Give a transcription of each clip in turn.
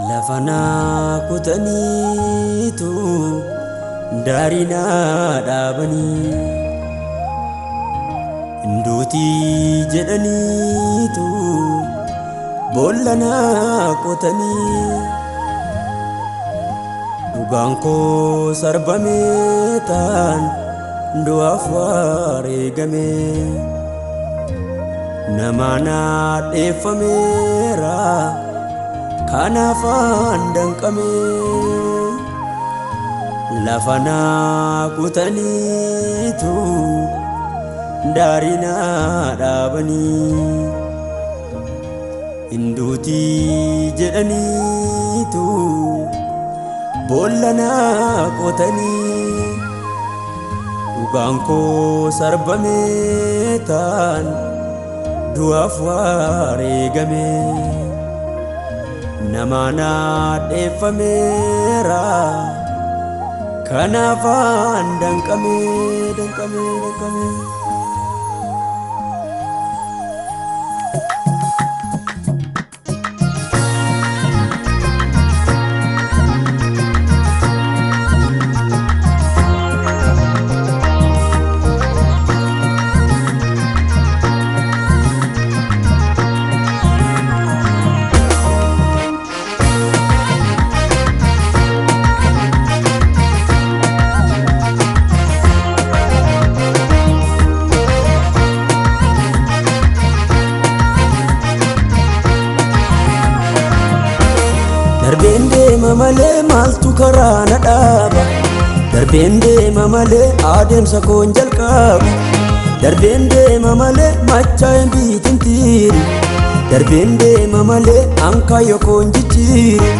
Lafana kutanitu darina dabani nduti jedanitu bollana kutani duganko sarbametan duaf waregame namana defamera kanafan dangkame lafana kutanitu darina dabani induti jedanitu bollana kutani uganko sarbametan duaf waregame namana defamera kanafan dangkame Darbende mamale maltu karana daba Darbende mamale ademsa kon jalqaba Darbende mamale machaen bitintiri Darbende mamale ankayo kon jichiri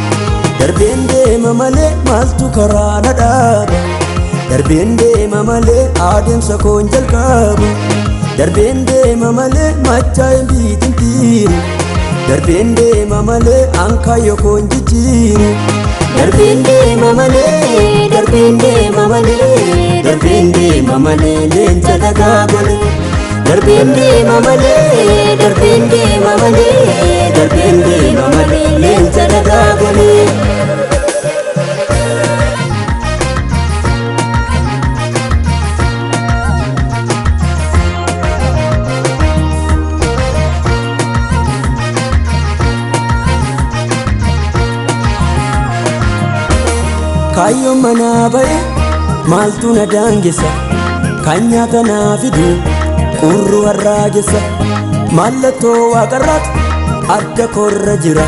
Darbende mamale maltu karana daba Darbende mamale ademsa kon jalqaba Darbende mamale machaen bitintiri Darbende mamale ankayo kon jichiri Darbende mamale lencha dagagole Darbende mamale lencha dagagole Kayo manabae maltu nadangesa kanyata nafidu urru arragesa mallato waqarrat adda korra jira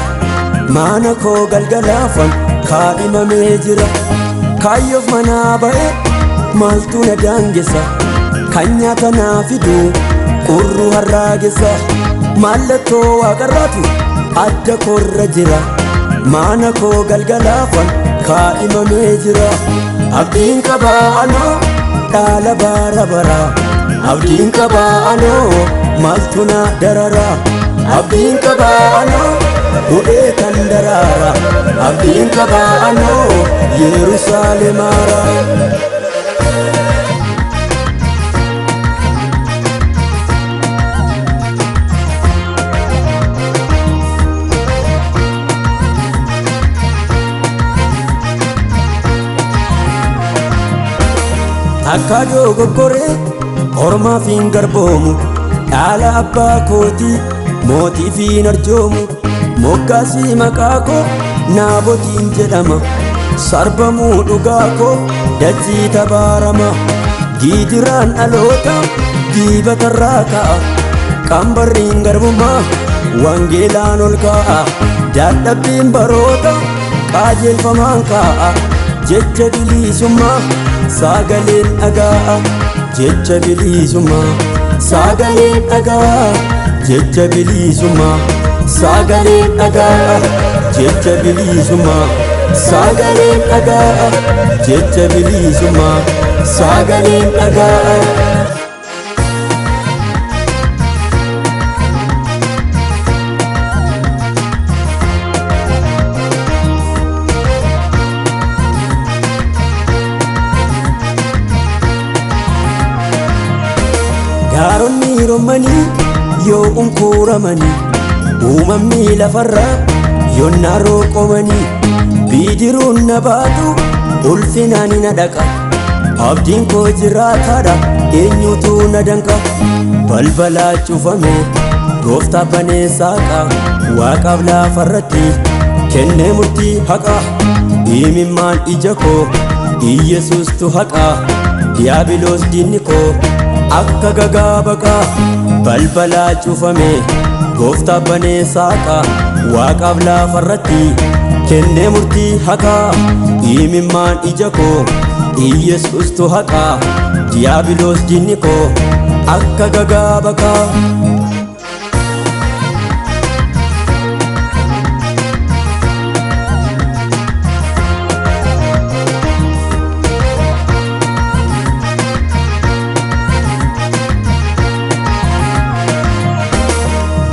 mana ko galgalafan kaadimame jira kayo manabae maltu nadangesa kanyata nafidu urru arragesa mallato waqarrat adda korra jira mana ko galgalafan kaadimame jira abdiin qabaano dhaala bara bara abdiin qabaano maltuna darara abdiin qabaano hudhee kan darara abdiin qabaano yerusaalemara Akkado gogore orma fingar bomu dhaala abbaa kooti mootii fi narjoomu moggaasi maqaa koo naabotiin jedhama sarbamuu dhugaa koo dachii tabaarama giidiraan dhaloota diibatarraa ka'a qambarriin garbummaa wangeelaan ol ka'a dadhabbiin baroota qajeelfamaan ka'a jecha bilisummaa sagaleen dhagaa jecha bilisummaa sagaleen dhagaa jecha bilisummaa sagaleen dhagaa jecha bilisummaa sagaleen dhagaa jecha bilisummaa sagaleen dhagaa rommanii yoo unkuuramanii uumamni lafarraa yonnaa rooqomanii bidiruun na baatu ulfinaan na dhaqa abdiin koo jiraataadha eenyutu na danqa balbalaa cufame gooftaa banee saaqa waaqaaf lafarratti kennee murtii haqa imimmaan ija koo Iyesuustu haqa diiyaabiloos diinni koo akka gagaa baqa balbalaa cufame gooftaa banee saaqa waaqaaf lafarratti kennee murtii haqa imimmaan ija koo Iyesuustu haqa diiyaabiloos diinni koo akka gagaa baqa.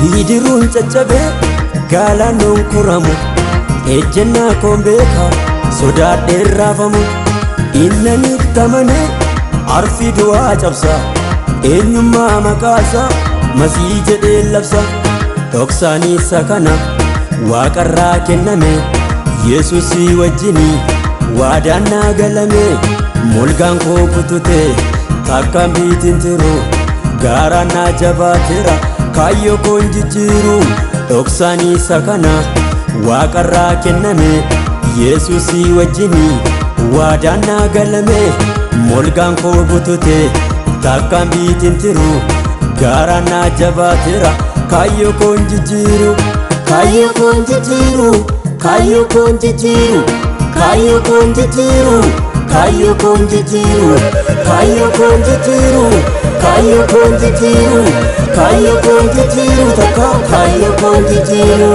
bidiruun caccabe galaanoon kuramu ejjennaa koon beeka sodaadhee raafamu innaniif tamane arfi du'aa cabsa eenyummaa maqaasa masii jedhee labsa dhoksaaniisa kana waaqarraa kenname Yesuusii wajjinii waadaan naa galame molgaan koo kutute takkaan biitiin tiru gaaraan naa jabaateera kaayyo koon jijjiiru dhoksaaniisa kana waaqarraa kenname Yesuusii wajjinii waadaan naa galame molgaan koo kutute takkaan biitiin tiru gaaraan naa jabaateera kaayyo koon jijjiiru kaayyo koon jijjiiru kaayyo koon jijjiiru kaayyo koon jijjiiru kaayyo koon jijjiiru kaayyo koon jijjiiru kaayyo koon jijjiiru kaayyo koon jijjiiru takka kaayyo koon jijjiiru.